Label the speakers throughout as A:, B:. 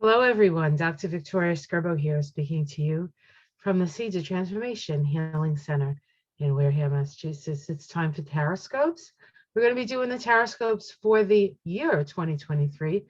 A: Hello, everyone. Dr. Victoria Skirbo here, speaking to you from the Seeds of Transformation Healing Center in Wareham, Massachusetts. It's time for Taroscopes. We're going to be doing the Taroscopes for the year 2023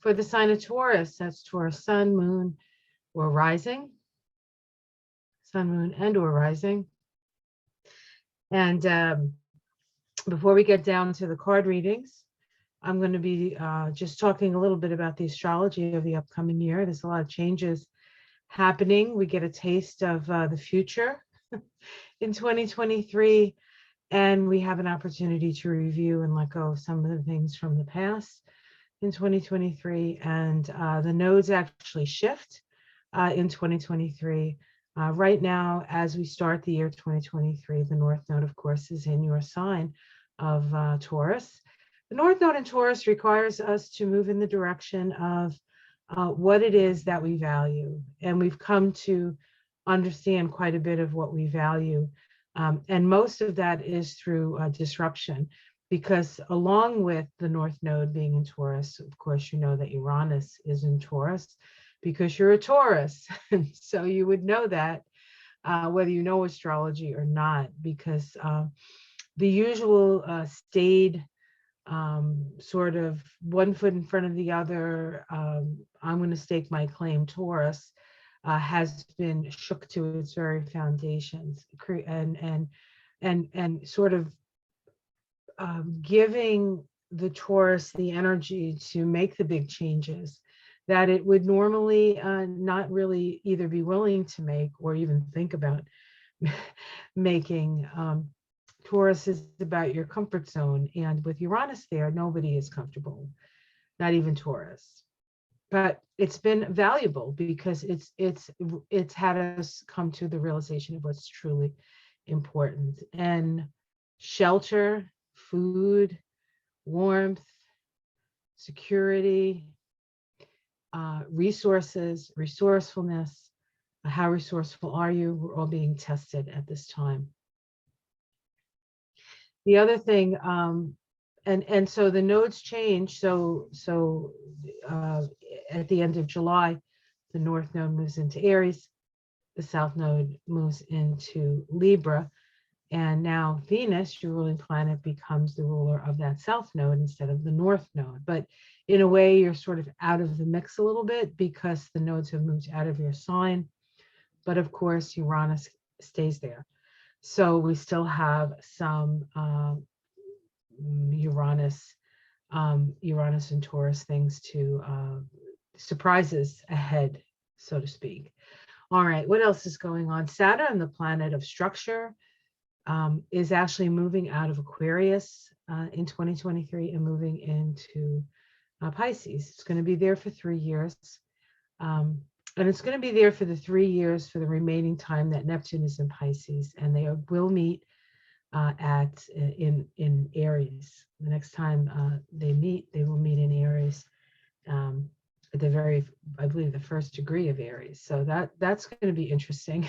A: for the sign of Taurus. That's Taurus Sun, Moon, or Rising. Sun, Moon, and or Rising. And before we get down to the card readings, I'm going to be just talking a little bit about the astrology of the upcoming year. There's a lot of changes happening. We get a taste of the future in 2023, and we have an opportunity to review and let go of some of the things from the past in 2023. And the nodes actually shift in 2023. Right now, as we start the year 2023, the North Node, of course, is in your sign of Taurus. The North Node in Taurus requires us to move in the direction of what it is that we value. And we've come to understand quite a bit of what we value. And most of that is through disruption, because along with the North Node being in Taurus, of course, you know that Uranus is in Taurus because you're a Taurus. And so you would know that whether you know astrology or not, because the usual staid sort of one foot in front of the other, I'm going to stake my claim Taurus has been shook to its very foundations, and sort of giving the Taurus the energy to make the big changes that it would normally not really either be willing to make or even think about making. Taurus is about your comfort zone, and with Uranus there, nobody is comfortable, not even Taurus. But it's been valuable because it's had us come to the realization of what's truly important. And shelter, food, warmth, security, resources, resourcefulness. How resourceful are you? We're all being tested at this time. The other thing, and so the nodes change. So at the end of July, the North Node moves into Aries, the South Node moves into Libra, and now Venus, your ruling planet, becomes the ruler of that South Node instead of the North Node. But in a way, you're sort of out of the mix a little bit because the nodes have moved out of your sign. But of course, Uranus stays there. So we still have some Uranus and Taurus things to surprises ahead, so to speak. All right, what else is going on? Saturn, the planet of structure, is actually moving out of Aquarius in 2023 and moving into Pisces. It's going to be there for 3 years. And it's going to be there for the 3 years for the remaining time that Neptune is in Pisces, and they will meet in Aries. The next time they meet, they will meet in Aries at the very, I believe, the first degree of Aries. So that's going to be interesting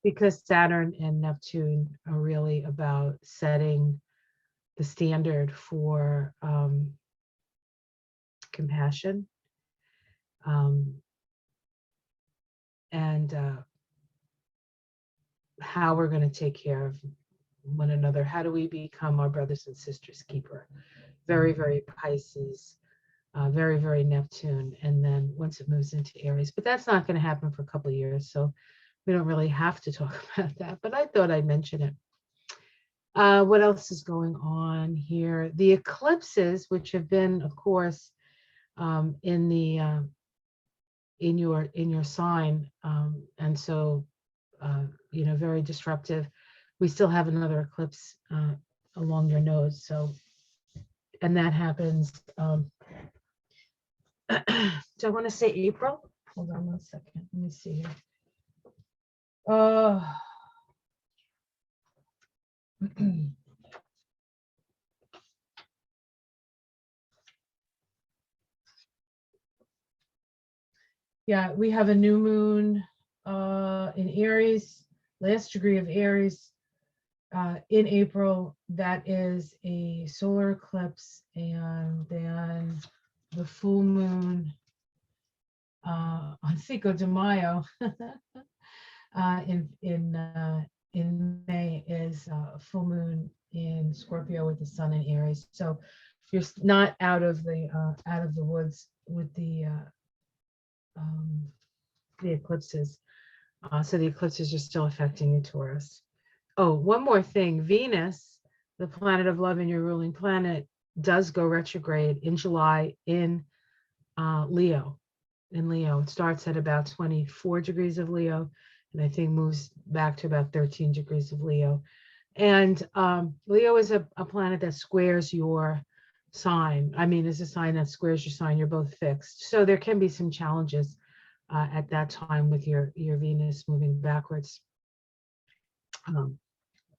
A: because Saturn and Neptune are really about setting the standard for compassion. And how we're going to take care of one another. How do we become our brothers and sisters keeper? Very, very Pisces, very, very Neptune. And then once it moves into Aries, but that's not going to happen for a couple of years. So we don't really have to talk about that, but I thought I'd mention it. What else is going on here? The eclipses, which have been, of course, in your sign, and so very disruptive. We still have another eclipse along your nose, so, and that happens. Do I want to say April? Hold on 1 second. Let me see here. Yeah, we have a new moon in Aries, last degree of Aries, in April. That is a solar eclipse, and then the full moon on Cinco de Mayo in May is full moon in Scorpio with the sun in Aries. So you're not out of the woods with the eclipses. So the eclipses are still affecting you, Taurus. Oh, one more thing. Venus, the planet of love and your ruling planet, does go retrograde in July in Leo. In Leo, it starts at about 24 degrees of Leo, and I think moves back to about 13 degrees of Leo. And Leo is a planet that squares your sign. I mean, it's a sign that squares your sign. You're both fixed. So there can be some challenges at that time with your Venus moving backwards.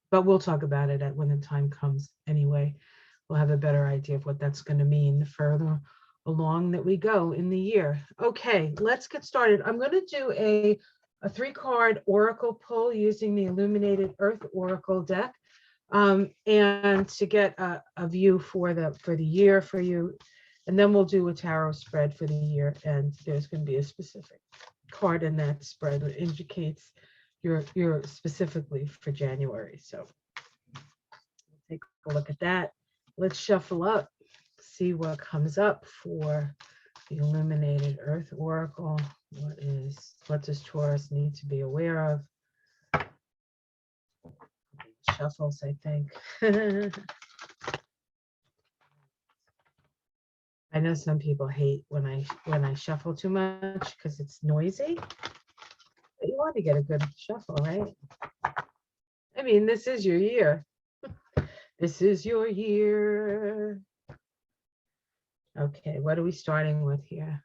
A: But we'll talk about it when the time comes anyway. We'll have a better idea of what that's going to mean the further along that we go in the year. Okay, let's get started. I'm going to do a 3-card oracle pull using the Illuminated Earth Oracle deck, and to get a view for the year for you. And then we'll do a tarot spread for the year, and there's going to be a specific card in that spread that indicates your specifically for January. So take a look at that. Let's shuffle up, see what comes up for the Illuminated Earth Oracle. What does Taurus need to be aware of? Shuffles, I think. I know some people hate when I shuffle too much because it's noisy. But you want to get a good shuffle, right? I mean, this is your year. This is your year. Okay, what are we starting with here?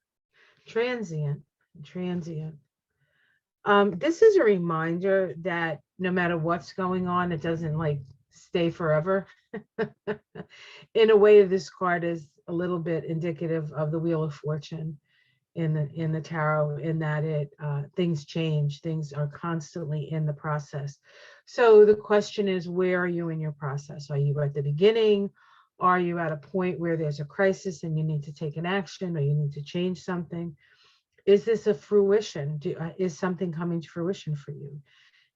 A: Transient. This is a reminder that no matter what's going on, it doesn't like stay forever. In a way, this card is a little bit indicative of the Wheel of Fortune in the tarot, in that things change, things are constantly in the process. So the question is, where are you in your process? Are you at the beginning? Are you at a point where there's a crisis and you need to take an action, or you need to change something? Is this a fruition? Is something coming to fruition for you?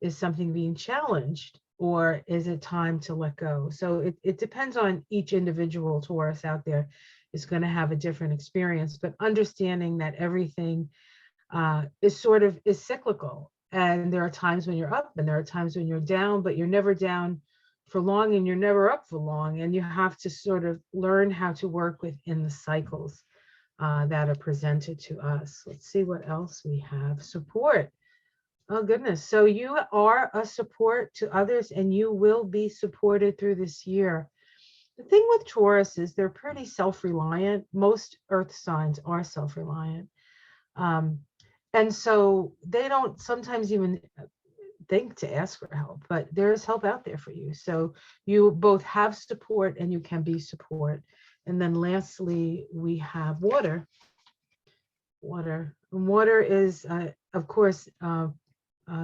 A: Is something being challenged, or is it time to let go? So it depends on each individual Taurus out there is going to have a different experience, but understanding that everything is cyclical, and there are times when you're up and there are times when you're down, but you're never down for long and you're never up for long, and you have to sort of learn how to work within the cycles that are presented to us. Let's see what else we have. Support. Oh goodness. So you are a support to others, and you will be supported through this year. The thing with Taurus is they're pretty self-reliant. Most earth signs are self-reliant. And so they don't sometimes even think to ask for help, but there's help out there for you. So you both have support and you can be support. And then lastly, we have water. Water is, of course,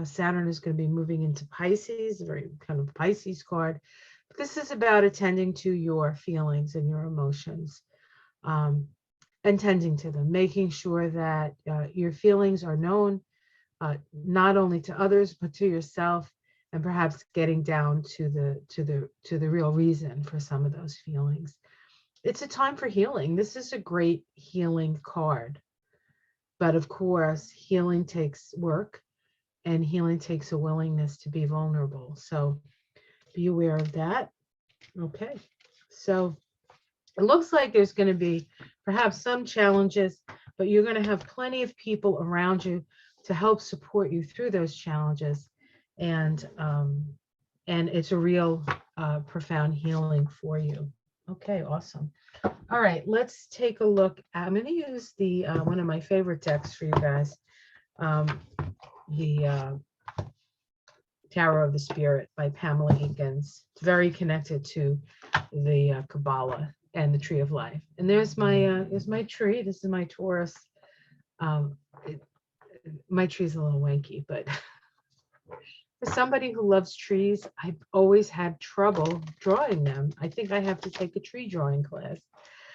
A: Saturn is going to be moving into Pisces, a very kind of Pisces card. But this is about attending to your feelings and your emotions, and tending to them, making sure that your feelings are known, not only to others but to yourself, and perhaps getting down to the real reason for some of those feelings. It's a time for healing. This is a great healing card. But of course, healing takes work, and healing takes a willingness to be vulnerable. So be aware of that. Okay. So it looks like there's going to be perhaps some challenges, but you're going to have plenty of people around you to help support you through those challenges. And it's a real profound healing for you. Okay, awesome. All right, let's take a look. I'm going to use the one of my favorite decks for you guys, the Tower of the Spirit by Pamela Eakins. It's very connected to the Kabbalah and the Tree of Life. And there's my tree. This is my Taurus. My tree's a little wanky, but for somebody who loves trees, I've always had trouble drawing them. I think I have to take a tree drawing class.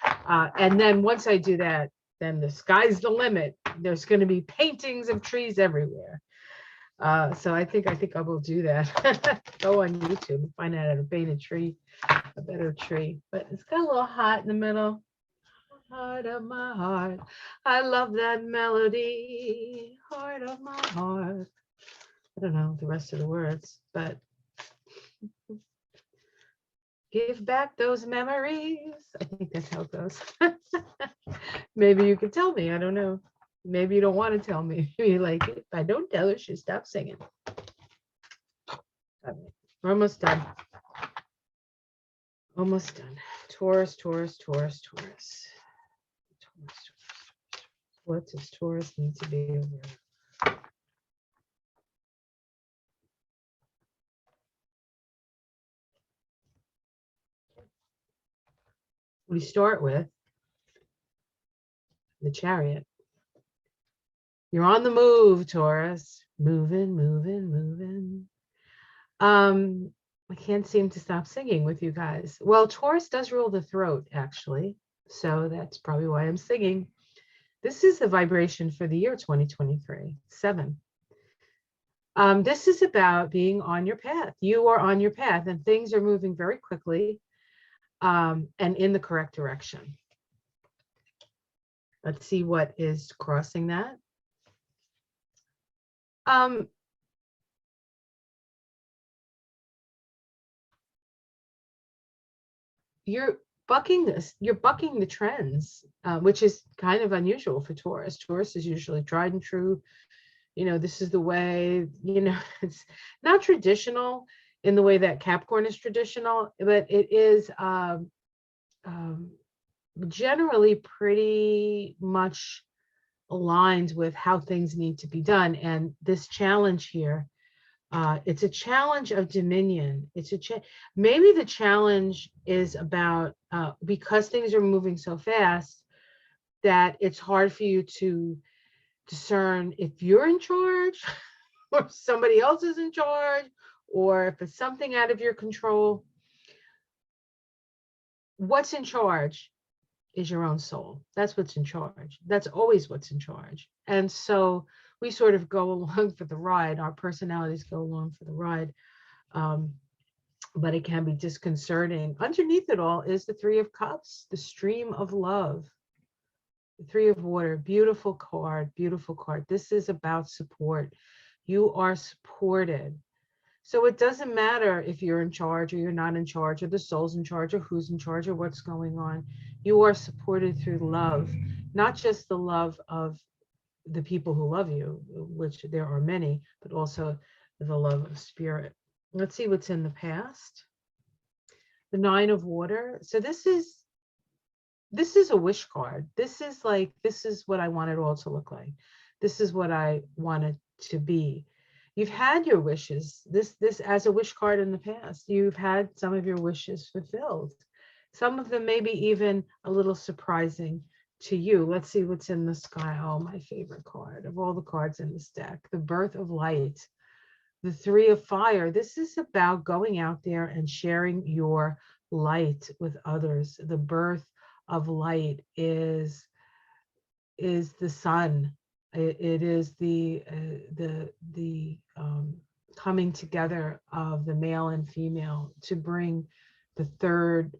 A: And then once I do that, then the sky's the limit. There's going to be paintings of trees everywhere. So I think I will do that. Go on YouTube and find out how to paint a tree, a better tree. But it's got a little heart in the middle. Heart of my heart. I love that melody. Heart of my heart. I don't know the rest of the words, but give back those memories. I think that's how it goes. Maybe you could tell me. I don't know. Maybe you don't want to tell me. Maybe like, if I don't tell her, she'll stop singing. We're almost done. Almost done. Taurus, Taurus, Taurus, Taurus. Taurus. What does Taurus need to be aware of? We start with the Chariot. You're on the move, Taurus. Moving, moving, moving. I can't seem to stop singing with you guys. Well, Taurus does rule the throat, actually. So that's probably why I'm singing. This is the vibration for the year 2023, 7. This is about being on your path. You are on your path and things are moving very quickly and in the correct direction. Let's see what is crossing that. You're bucking the trends, which is kind of unusual for Taurus. Taurus is usually tried and true. You know, this is the way, you know, it's not traditional in the way that Capricorn is traditional, but it is generally pretty much aligned with how things need to be done. And this challenge here, it's a challenge of dominion. It's maybe the challenge is about because things are moving so fast that it's hard for you to discern if you're in charge or somebody else is in charge, or if it's something out of your control. What's in charge is your own soul. That's what's in charge. That's always what's in charge. And so we sort of go along for the ride. Our personalities go along for the ride. But it can be disconcerting. Underneath it all is the Three of Cups, the stream of love. The Three of Water, beautiful card, beautiful card. This is about support. You are supported. So it doesn't matter if you're in charge or you're not in charge, or the soul's in charge, or who's in charge, or what's going on. You are supported through love, not just the love of the people who love you, which there are many, but also the love of spirit. Let's see what's in the past. The Nine of Water. So this is a wish card. This is like, this is what I want it all to look like. This is what I want it to be. You've had your wishes. This as a wish card in the past. You've had some of your wishes fulfilled. Some of them maybe even a little surprising to you. Let's see what's in the sky. Oh, my favorite card of all the cards in this deck. The Birth of Light. The Three of Fire. This is about going out there and sharing your light with others. The birth of light is the sun. It is the coming together of the male and female to bring the third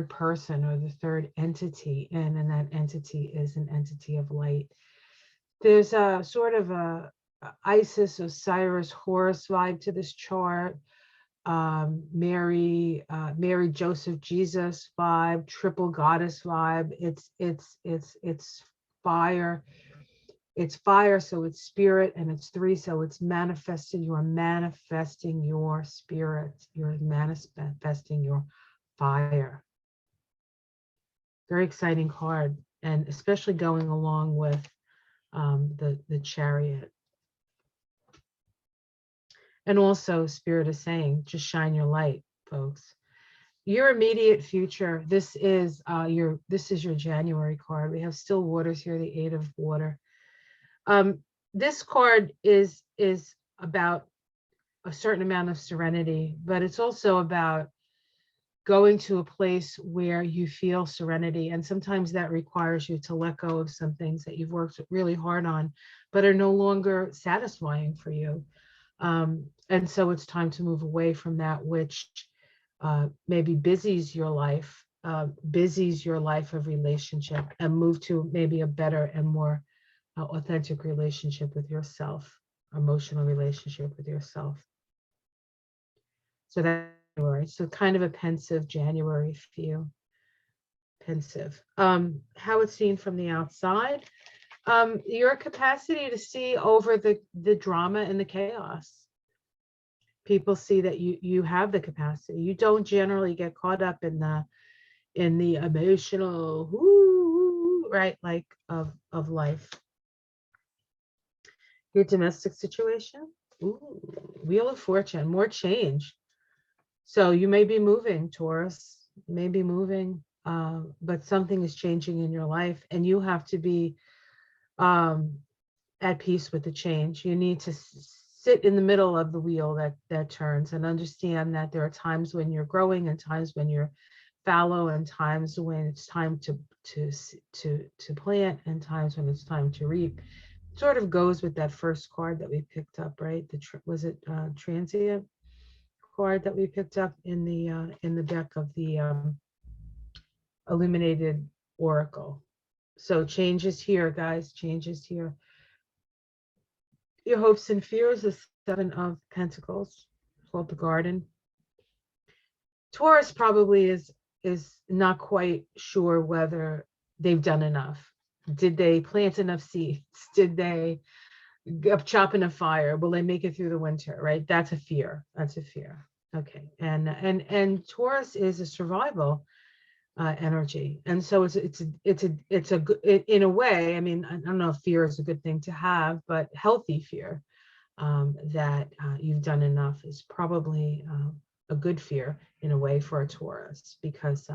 A: person or the third entity in, and that entity is an entity of light. There's a sort of a Isis, Osiris, Horus vibe to this chart. Mary, Joseph, Jesus vibe, triple goddess vibe. It's fire. It's fire, so it's spirit, and it's 3, so it's manifested. You are manifesting your spirit. You're manifesting your fire. Very exciting card, and especially going along with the Chariot. And also, Spirit is saying, just shine your light, folks. Your immediate future. This is your January card. We have still waters here, the 8 of Water. This card is about a certain amount of serenity, but it's also about going to a place where you feel serenity. And sometimes that requires you to let go of some things that you've worked really hard on, but are no longer satisfying for you. And so it's time to move away from that, which maybe busies your life of relationship, and move to maybe a better and more authentic relationship with yourself, emotional relationship with yourself. So that's January. So kind of a pensive January feel. Pensive. How it's seen from the outside. Your capacity to see over the drama and the chaos. People see that you have the capacity. You don't generally get caught up in the emotional right, like of life. Your domestic situation. Ooh, Wheel of Fortune, more change. So you may be moving, Taurus. You may be moving, but something is changing in your life, and you have to be at peace with the change. You need to sit in the middle of the wheel that turns, and understand that there are times when you're growing and times when you're fallow, and times when it's time to plant, and times when it's time to reap. Sort of goes with that first card that we picked up, right? Was it transient card that we picked up in the deck of the Illuminated Oracle. So changes here, guys. Changes here. Your hopes and fears, the Seven of Pentacles, called the Garden. Taurus probably is not quite sure whether they've done enough. Did they plant enough seeds? Did they chop enough fire? Will they make it through the winter? Right? That's a fear. That's a fear. Okay. And Taurus is a survival energy, and so it's in a way. I mean, I don't know if fear is a good thing to have, but healthy fear that you've done enough is probably a good fear in a way for a Taurus, because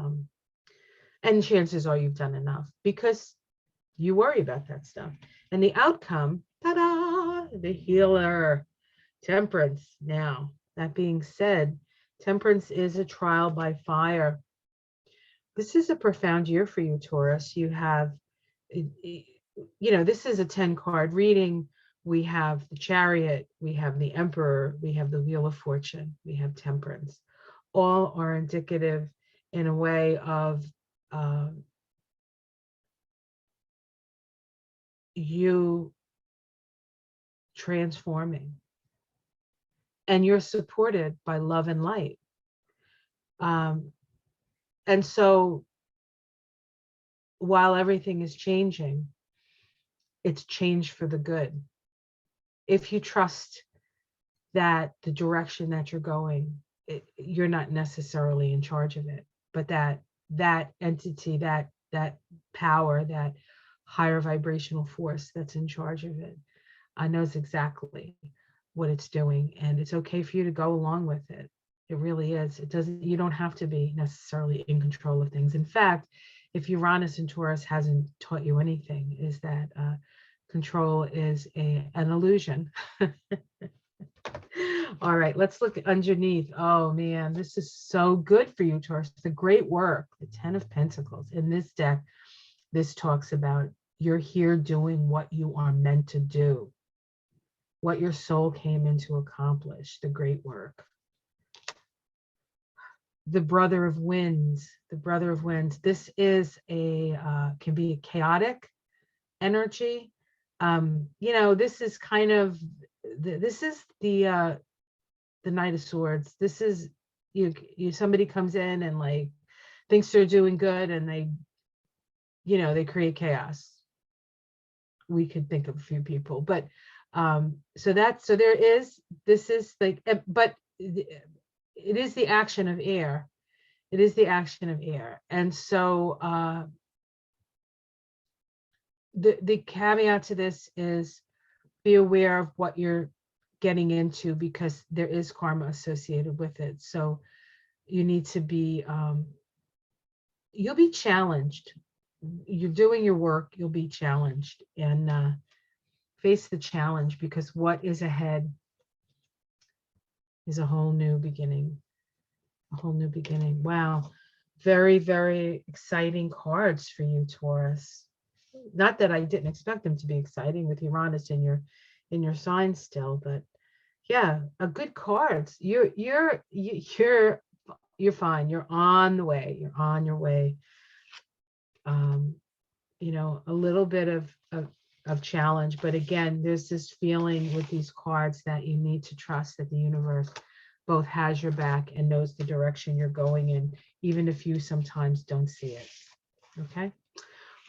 A: and chances are you've done enough, because you worry about that stuff. And the outcome, ta-da, the healer, Temperance. Now, that being said, Temperance is a trial by fire. This is a profound year for you, Taurus. You have, this is a 10-card reading. We have the Chariot, we have the Emperor, we have the Wheel of Fortune, we have Temperance. All are indicative in a way of you transforming, and you're supported by love and light. And so while everything is changing, it's changed for the good. If you trust that the direction that you're going, you're not necessarily in charge of it, but that entity, that power, that higher vibrational force that's in charge of it, knows exactly what it's doing, and it's okay for you to go along with it. It really is. You don't have to be necessarily in control of things. In fact, if Uranus and Taurus hasn't taught you anything, is that control is an illusion. All right, let's look underneath. Oh man, this is so good for you, Taurus. The great work, the 10 of Pentacles. In this deck, this talks about you're here doing what you are meant to do, what your soul came in to accomplish, the great work. The Brother of Winds, the Brother of Winds. This is can be a chaotic energy. This is kind of, this is the Knight of Swords. This is somebody comes in and like thinks they're doing good, and they create chaos. We could think of a few people, but this is like, but it is the action of air. It is the action of air. And so the caveat to this is be aware of what you're getting into, because there is karma associated with it. So you need to be, you'll be challenged. You're doing your work, you'll be challenged, and face the challenge, because what is ahead is a whole new beginning, a whole new beginning. Wow. Very, very exciting cards for you, Taurus. Not that I didn't expect them to be exciting with Uranus in your sign still, but yeah, a good cards. You're fine. You're on the way. You're on your way. Um, a little bit of challenge, but again, there's this feeling with these cards that you need to trust that the universe both has your back and knows the direction you're going in, even if you sometimes don't see it. Okay.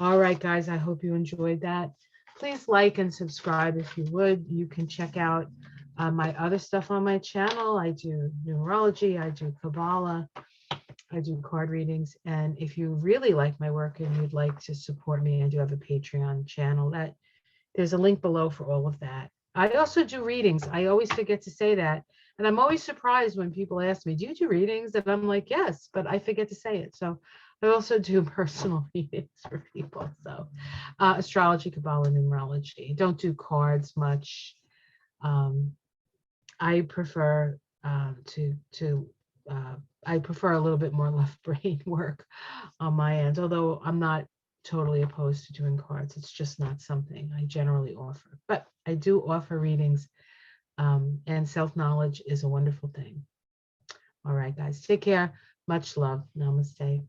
A: All right, guys, I hope you enjoyed that. Please like and subscribe if you would. You can check out my other stuff on my channel. I do numerology, I do Kabbalah, I do card readings. And if you really like my work and you'd like to support me, I do have a Patreon channel. There's a link below for all of that. I also do readings. I always forget to say that. And I'm always surprised when people ask me, do you do readings? And I'm like, yes, but I forget to say it. So I also do personal readings for people. So astrology, Kabbalah, numerology. Don't do cards much. I prefer I prefer a little bit more left brain work on my end, although I'm not totally opposed to doing cards. It's just not something I generally offer, but I do offer readings, and self-knowledge is a wonderful thing. All right, guys, take care. Much love. Namaste.